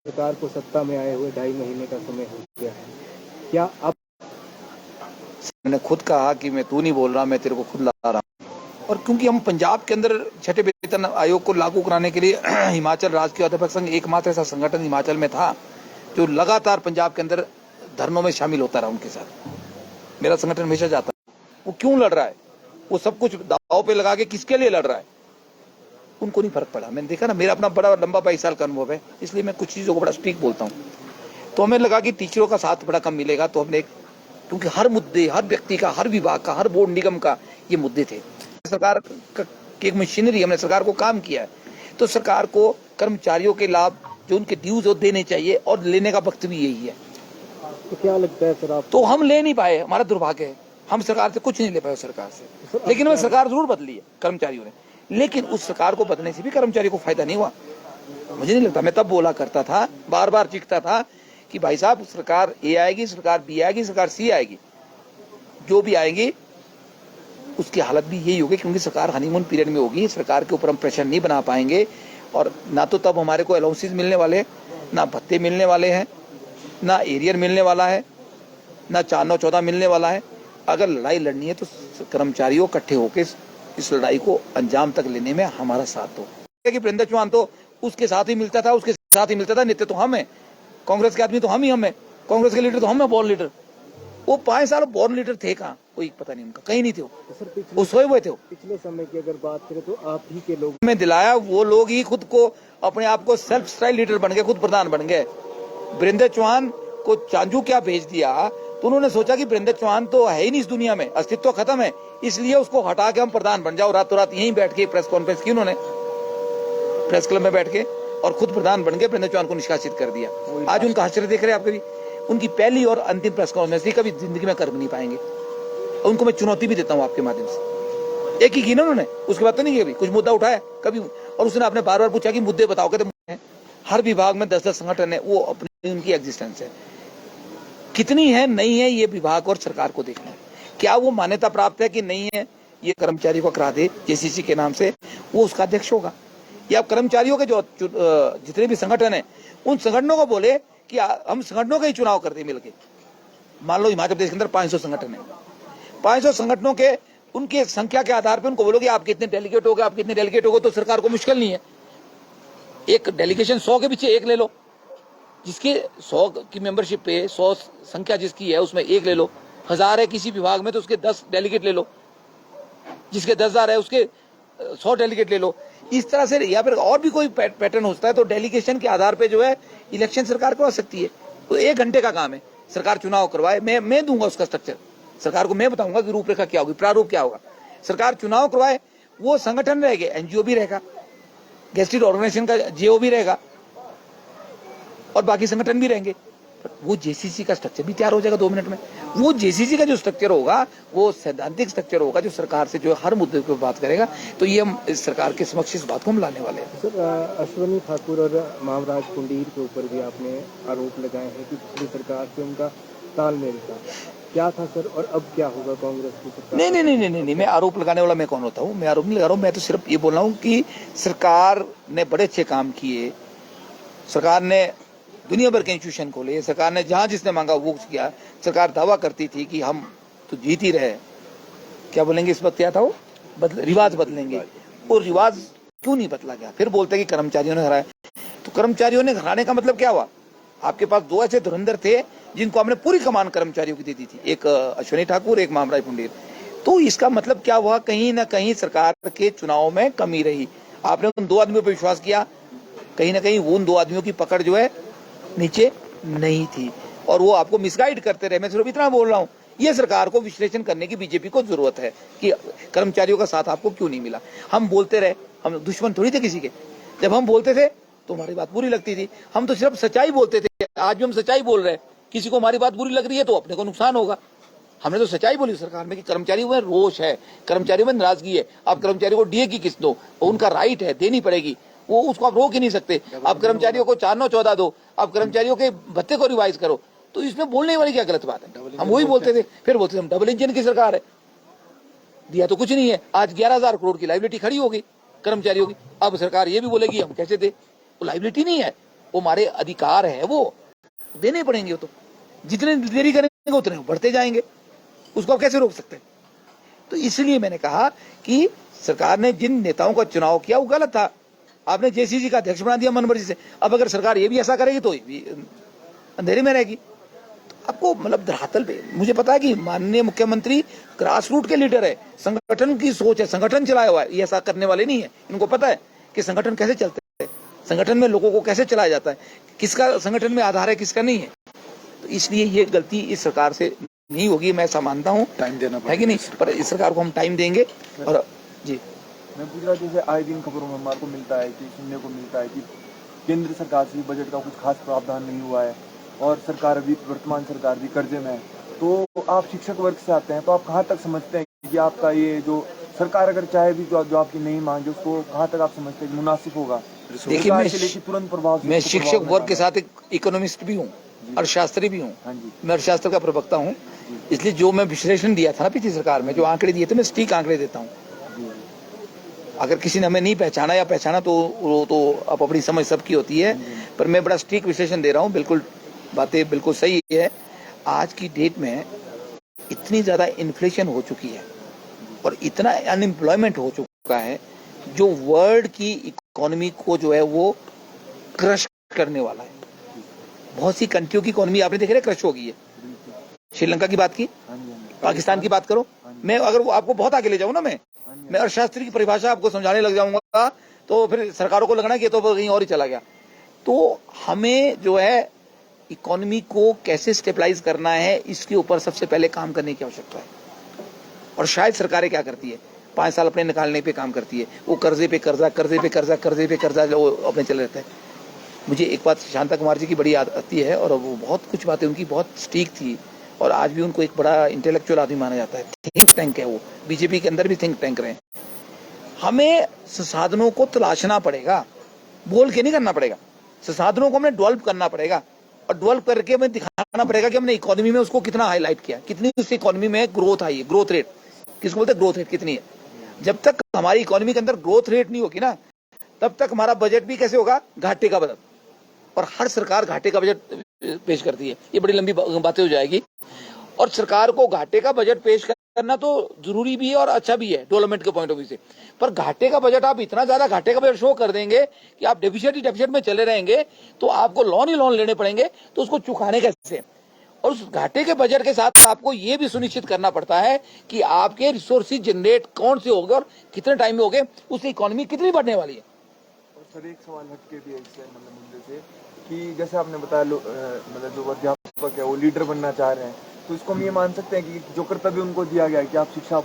सरकार को सत्ता में आए हुए 2.5 महीने का समय हो गया है। क्या अब मैंने खुद कहा कि मैं तू नहीं बोल रहा, मैं तेरे को खुद ला रहा हूँ। और क्योंकि हम पंजाब के अंदर छठे वेतन आयोग को लागू कराने के लिए हिमाचल राज्य के अध्यापक संघ एकमात्र ऐसा संगठन हिमाचल में था जो लगातार पंजाब के अंदर धरनों में शामिल होता रहा उनके साथ। मेरा संगठन हमेशा जाता है। वो क्यों लड़ रहा है? वो सब कुछ दांव पे लगा के किसके लिए लड़ रहा है? उनको नहीं फर्क पड़ा। मैंने देखा ना, मेरा अपना बड़ा लंबा 22 साल का अनुभव है, इसलिए मैं कुछ चीजों को बड़ा स्ट्रिक्ट बोलता हूँ। तो हमें लगा कि टीचरों का साथ बड़ा कम मिलेगा, तो हमने, क्योंकि हर मुद्दे, हर व्यक्ति का, हर विभाग का, हर बोर्ड निगम का ये मुद्दे थे। सरकार की एक मशीनरी, हमने सरकार को काम किया है, तो सरकार को कर्मचारियों के लाभ जो उनके ड्यूज वो देने चाहिए और लेने का वक्त भी यही है। तो क्या लगता है सर आप? तो हम ले नहीं पाए, हमारा दुर्भाग्य है। हम सरकार से कुछ नहीं ले पाए सरकार से, लेकिन वह सरकार जरूर बदली है कर्मचारियों ने। लेकिन उस सरकार को बदलने से भी कर्मचारी को फायदा नहीं हुआ। मुझे नहीं लगता, मैं तब बोला करता था, बार बार चीखता था कि भाई साहब, सरकार ए आएगी, सरकार बी आएगी, सरकार सी आएगी, जो भी आएंगी उसकी हालत भी यही होगी, क्योंकि सरकार हनीमून पीरियड में होगी। सरकार के ऊपर हम प्रेशर नहीं बना पाएंगे, और ना तो तब हमारे को अलाउंसेस मिलने वाले, ना भत्ते मिलने वाले हैं, ना एरियर मिलने वाला है, ना 4-9-14 मिलने वाला है। अगर लड़ाई लड़नी है तो कर्मचारियों इकट्ठे होकर इस लड़ाई को अंजाम तक लेने में हमारा साथ दो। कि वीरेंद्र चौहान तो उसके साथ ही मिलता था, उसके साथ ही मिलता था। नेता तो हम है, कांग्रेस के आदमी तो हम ही हम है, कांग्रेस के लीडर तो हम है, बॉर्न लीडर। वो 5 साल बॉर्न लीडर थे कहाँ? कोई पता नहीं उनका, कहीं नहीं थे वो सोए हुए थे। पिछले समय की अगर बात करें तो आप ही के लोग में दिलाया, वो लोग ही खुद को, अपने आप को सेल्फ स्टाइल लीडर बन गए, खुद प्रधान बन गए। वीरेंद्र चौहान को चांजू क्या भेज दिया, तो उन्होंने सोचा कि वीरेंद्र चौहान तो है ही नहीं इस दुनिया में, अस्तित्व खत्म है, इसलिए उसको हटा के हम प्रधान बन जाओ। रातों रात यहीं बैठ के प्रेस कॉन्फ्रेंस की उन्होंने, प्रेस क्लब में बैठ के, और खुद प्रधान बन के वीरेंद्र चौहान को निष्कासित कर दिया। आज उनका आश्चर्य देख रहे हैं आप कभी? उनकी पहली और अंतिम प्रेस कॉन्फ्रेंस थी, कभी जिंदगी में कर नहीं पाएंगे। उनको मैं चुनौती भी देता हूँ आपके माध्यम से। एक ही की ना उन्होंने, उसके बाद तो नहीं कभी कुछ मुद्दा उठाया कभी, और उसने आपने बार बार पूछा कि मुद्दे बताओ, कहते हर विभाग में 10-10 संगठन है, वो अपनी उनकी एग्जिस्टेंस है। कितनी है नहीं है ये विभाग और सरकार को देखना है। क्या वो मान्यता प्राप्त है कि नहीं है, ये कर्मचारी को करा दे जेसीसी के नाम से, वो उसका अध्यक्ष होगा। या कर्मचारियों के जो जितने भी संगठन है, उन संगठनों को बोले कि हम संगठनों का ही चुनाव करते मिलके। मान लो हिमाचल प्रदेश के अंदर 500 संगठन है, 500 संगठनों के उनकी संख्या के आधार पर उनको बोलोगे आप कितने डेलीगेट हो गए, आप कितने डेलीगेट हो गए, तो सरकार को मुश्किल नहीं है। एक डेलीगेशन 100 के पीछे एक ले लो, जिसके 100 की मेंबरशिप पे 100 संख्या जिसकी है उसमें एक ले लो। 1000 है किसी विभाग में तो उसके 10 डेलीगेट ले लो, जिसके 10,000 है उसके 100 डेलीगेट ले लो। इस तरह से, या फिर और भी कोई पैटर्न होता है, तो डेलीगेशन के आधार पे जो है इलेक्शन सरकार करवा सकती है। तो 1 घंटे का काम है, सरकार चुनाव करवाए, मैं दूंगा उसका स्ट्रक्चर, सरकार को मैं बताऊंगा कि रूपरेखा क्या होगी, प्रारूप क्या होगा। सरकार चुनाव करवाए, वो संगठन रहेगा, एनजीओ भी रहेगा, गेस्टेड ऑर्गेनाइजेशन का जेओ भी रहेगा, और बाकी संगठन भी रहेंगे। वो जेसीसी का स्ट्रक्चर भी तैयार हो जाएगा 2 मिनट में। वो जेसीसी का जो स्ट्रक्चर होगा, वो सैद्धांतिक स्ट्रक्चर होगा, जो सरकार से जो हर मुद्दे पर बात करेगा। तो ये हम इस सरकार के समक्ष इस बात को हम लाने वाले हैं। सर, अश्वनी ठाकुर और मामराज पुंडीर के ऊपर भी आपने आरोप लगाए हैं कि पिछली सरकार से उनका तालमेल था। क्या था सर, और अब क्या होगा कांग्रेस की सरकार? नहीं, मैं आरोप लगाने वाला मैं कौन होता हूँ? मैं आरोप नहीं लगा रहा हूँ, मैं तो सिर्फ ये बोल रहा हूँ कि सरकार ने बड़े अच्छे काम किए, सरकार ने दुनिया भर के इंस्टीट्यूशन खोले, सरकार ने जहां जिसने मांगा वो किया। सरकार दावा करती थी कि हम तो जीत ही रहे, क्या बोलेंगे इस वक्त, क्या था वो, रिवाज बदलेंगे। वो रिवाज क्यों नहीं बदला गया? फिर बोलते कि कर्मचारियों ने हराया। तो कर्मचारियों ने हराने का मतलब क्या हुआ? आपके पास 2 ऐसे धुरंधर थे जिनको हमने पूरी कमान कर्मचारियों की दे दी थी, एक अश्वनी ठाकुर, एक मामराज पुंडीर। तो इसका मतलब क्या हुआ? कहीं ना कहीं सरकार के चुनाव में कमी रही। आपने उन 2 आदमियों पर विश्वास किया, कहीं ना कहीं उन 2 आदमियों की पकड़ जो है नीचे नहीं थी, और वो आपको मिसगाइड करते रहे। मैं सिर्फ इतना बोल रहा हूँ, ये सरकार को विश्लेषण करने की बीजेपी को जरूरत है कि कर्मचारियों का साथ आपको क्यों नहीं मिला। हम बोलते रहे, हम दुश्मन थोड़ी थे किसी के। जब हम बोलते थे तो हमारी बात बुरी लगती थी, हम तो सिर्फ सच्चाई बोलते थे। आज भी हम सच्चाई बोल रहे हैं, किसी को हमारी बात बुरी लग रही है तो अपने को नुकसान होगा। हमने तो सच्चाई बोली सरकार में कि कर्मचारियों में रोष है, कर्मचारियों में नाराजगी है। आप कर्मचारियों को डीए की किस्त दो, उनका राइट है, देनी पड़ेगी, वो उसको आप रोक ही नहीं सकते। आप कर्मचारियों को 4-9-14 दो, आप कर्मचारियों के भत्ते को रिवाइज करो, तो इसमें बोलने वाली क्या गलत बात है? हम वही बोलते थे, फिर बोलते थे हम डबल इंजन की सरकार है। दिया तो कुछ नहीं है। आज 11,000 करोड़ की लाइबिलिटी खड़ी होगी कर्मचारियों की। अब सरकार ये भी बोलेगी हम कैसे दे, वो लाइबिलिटी नहीं है। वो हमारे अधिकार है, वो देने पड़ेंगे। वो तो जितने देरी करेंगे उतने बढ़ते जाएंगे, उसको आप कैसे रोक सकते हैं? तो इसलिए मैंने कहा कि सरकार ने जिन नेताओं का चुनाव किया वो गलत था। आपने जेसीसी का अध्यक्ष बना दिया मनमर्जी से। अब अगर सरकार ये भी ऐसा करेगी तो ये भी अंधेरे में रहेगी। तो आपको मतलब धरातल पे, मुझे पता है कि माननीय मुख्यमंत्री ग्रास रूट के लीडर है, संगठन की सोच है, संगठन चलाया हुआ है, ये ऐसा करने वाले नहीं है। इनको पता है कि संगठन कैसे चलते हैं, संगठन में लोगों को कैसे चलाया जाता है, किसका संगठन में आधार है, किसका नहीं है। तो इसलिए ये गलती इस सरकार से नहीं होगी, मैं ऐसा मानता हूँ। टाइम देना है कि नहीं? पर इस सरकार को हम टाइम देंगे। और जी, मैं पूछ रहा, जैसे आए दिन खबरों में हमारे को मिलता है कि सुनने को मिलता है कि केंद्र सरकार से बजट का कुछ खास प्रावधान नहीं हुआ है और सरकार अभी वर्तमान सरकार भी कर्जे में है। तो आप शिक्षक वर्ग से आते हैं, तो आप कहाँ तक समझते हैं कि आपका ये जो सरकार अगर चाहे भी जो आपकी नहीं मांगे उसको कहाँ तक आप समझते हैं कि मुनासिब होगा? देखिए तुरंत प्रभाव मैं शिक्षक वर्ग के साथ एक इकोनॉमिस्ट भी हूँ, अर्थशास्त्री भी हूँ। मैं अर्थशास्त्र का प्रवक्ता हूँ, इसलिए जो मैं विश्लेषण दिया था ना पिछली सरकार में, जो आंकड़े दिए थे, मैं सटीक आंकड़े देता हूँ। अगर किसी ने हमें नहीं पहचाना या पहचाना तो आप अपनी समझ सबकी होती है, पर मैं बड़ा सटीक विश्लेषण दे रहा हूँ। बिल्कुल बातें बिल्कुल सही है। आज की डेट में इतनी ज्यादा इन्फ्लेशन हो चुकी है और इतना अनएम्प्लॉयमेंट हो चुका है जो वर्ल्ड की इकोनॉमी को जो है वो क्रश करने वाला है। बहुत सी कंट्रियों की इकोनॉमी आपने देख रहे क्रश हो गई है। श्रीलंका की बात की, पाकिस्तान की बात करो। मैं अगर वो आपको बहुत आगे ले जाऊं ना, मैं अर्थशास्त्री की परिभाषा आपको समझाने लग जाऊंगा तो फिर सरकारों को लगना कि तो कहीं और ही चला गया। तो हमें जो है इकोनॉमी को कैसे स्टेबलाइज करना है, इसके ऊपर सबसे पहले काम करने की आवश्यकता है। और शायद सरकारें क्या करती है, 5 साल अपने निकालने पे काम करती है, वो कर्जे पे कर्जा, कर्जे पे कर्जा, कर्जे पे कर्जा जो अपने चले रहते हैं। मुझे एक बात शांता कुमार जी की बड़ी याद आती है, और वो बहुत कुछ बातें उनकी बहुत सटीक थी, और आज भी उनको एक बड़ा इंटेलेक्चुअल आदमी माना जाता है। थिंक टैंक है वो, बीजेपी के अंदर भी थिंक टैंक रहे। हमें संसाधनों को तलाशना पड़ेगा, बोल के नहीं करना पड़ेगा। संसाधनों को हमें डेवलप करना पड़ेगा, और डेवलप करके हमें दिखाना पड़ेगा कि हमने इकोनॉमी में उसको कितना हाईलाइट किया, कितनी उस इकोनॉमी में ग्रोथ आई है। ग्रोथ रेट किसको बोलते हैं? ग्रोथ रेट कितनी है। जब तक हमारी इकोनॉमी के अंदर ग्रोथ रेट नहीं होगी ना, तब तक हमारा बजट भी कैसे होगा? घाटे का बजट। और हर सरकार घाटे का बजट पेश करती है, ये बड़ी लंबी बातें हो जाएगी। और सरकार को घाटे का बजट पेश करना तो जरूरी भी है और अच्छा भी है डेवलपमेंट के पॉइंट ऑफ व्यू से। पर घाटे का बजट आप इतना ज्यादा घाटे का बजट शो कर देंगे कि आप डेफिसिट में चले रहेंगे, तो आपको लोन ही लोन लेने पड़ेंगे, तो उसको चुकाने कैसे? और उस घाटे के बजट के साथ आपको ये भी सुनिश्चित करना पड़ता है कि आपके रिसोर्सेज जनरेट कौन से हो गए और कितने टाइम में हो गए, उससे इकोनॉमी कितनी बढ़ने वाली है। और सर एक सवाल हटके भी है इससे, मतलब मुद्दे से, कि जैसे आपने बताया मतलब जो अध्यापक है वो लीडर बनना चाह रहे हैं, तो इसको हम ये मान सकते हैं कि जो कर्तव्य उनको दिया गया है कि आप शिक्षा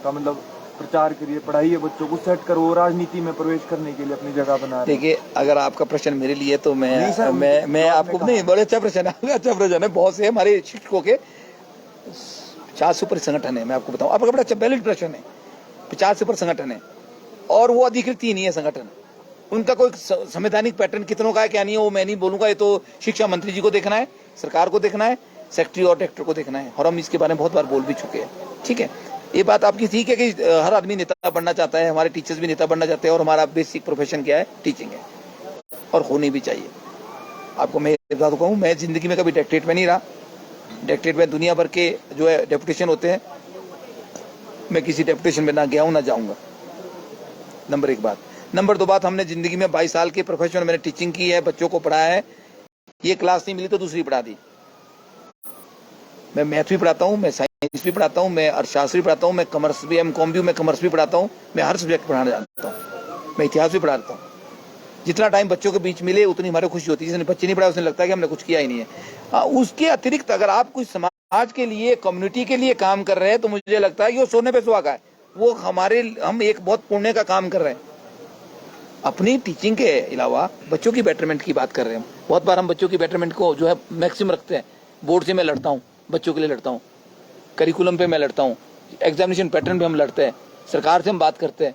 का मतलब प्रचार करिए, पढ़ाइए बच्चों को, सेट कर वो राजनीति में प्रवेश करने के लिए अपनी जगह बना रहे हैं। देखिए, अगर आपका प्रश्न मेरे लिए तो मैं आपको नहीं, बड़े अच्छा प्रश्न है, अच्छा प्रश्न है। बहुत से हमारे शिक्षकों के 50 से ऊपर संगठन है, मैं आपको बताऊं, आपका बड़ा अच्छा वैलिड प्रश्न है। 50 से ऊपर संगठन है और वो अधिकृत ही नहीं है संगठन। उनका कोई संवैधानिक पैटर्न कितनों का है क्या नहीं है वो मैं नहीं बोलूंगा, ये तो शिक्षा मंत्री जी को देखना है, सरकार को देखना है, सेक्रेटरी और डायरेक्टर को देखना है, और हम इसके बारे में बहुत बार बोल भी चुके हैं। ठीक है, ये बात आपकी ठीक है कि हर आदमी नेता बनना चाहता है, हमारे टीचर्स भी नेता बनना चाहते हैं, और हमारा बेसिक प्रोफेशन क्या है? टीचिंग है, और होनी भी चाहिए। आपको मैं बता कहूँ, मैं जिंदगी में कभी डायरेक्टरेट में नहीं रहा। डायरेक्टरेट में दुनिया भर के जो है डेपुटेशन होते हैं, मैं किसी डेपुटेशन में ना गया हूँ ना जाऊँगा। नंबर 1 बात। नंबर 2 बात, हमने जिंदगी में 22 साल के प्रोफेशन में मैंने टीचिंग की है, बच्चों को पढ़ाया है। ये क्लास नहीं मिली तो दूसरी पढ़ा दी। मैं मैथ भी पढ़ाता हूँ, मैं साइंस भी पढ़ाता हूँ, मैं अर्थशास्त्र भी पढ़ाता हूँ, मैं कॉमर्स भी एमकॉम भी, मैं कॉमर्स भी पढ़ाता हूँ, मैं हर सब्जेक्ट पढ़ाना जानता हूँ, मैं इतिहास भी पढ़ाता हूँ। जितना टाइम बच्चों के बीच मिले उतनी हमारी खुशी होती है। जिसने बच्चे नहीं पढ़ाया उसने लगता है कि हमने कुछ किया ही नहीं है। उसके अतिरिक्त अगर आप कुछ समाज के लिए, कम्युनिटी के लिए काम कर रहे हैं, तो मुझे लगता है कि वो सोने पे सुहागा है। वो हम एक बहुत पुण्य का काम कर रहे हैं। अपनी टीचिंग के अलावा बच्चों की बेटरमेंट की बात कर रहे हैं। बहुत बार हम बच्चों की बेटरमेंट को जो है मैक्सिमम रखते हैं। बोर्ड से मैं लड़ता हूँ, बच्चों के लिए लड़ता हूँ, करिकुलम पे मैं लड़ता हूँ, एग्जामिनेशन पैटर्न पे हम लड़ते हैं, सरकार से हम बात करते हैं,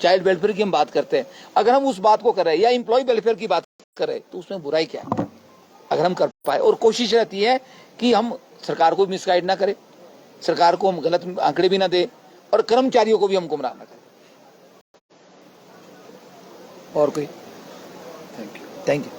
चाइल्ड वेलफेयर की हम बात करते हैं। अगर हम उस बात को कर रहे हैं या एम्प्लॉय वेलफेयर की बात कर रहे हैं, तो उसमें बुराई क्या है? अगर हम कर पाए, और कोशिश रहती है कि हम सरकार को मिसगाइड ना करें, सरकार को हम गलत आंकड़े भी ना दे, और कर्मचारियों को भी हम गुमराह ना करें। और कोई? Thank you. Thank you.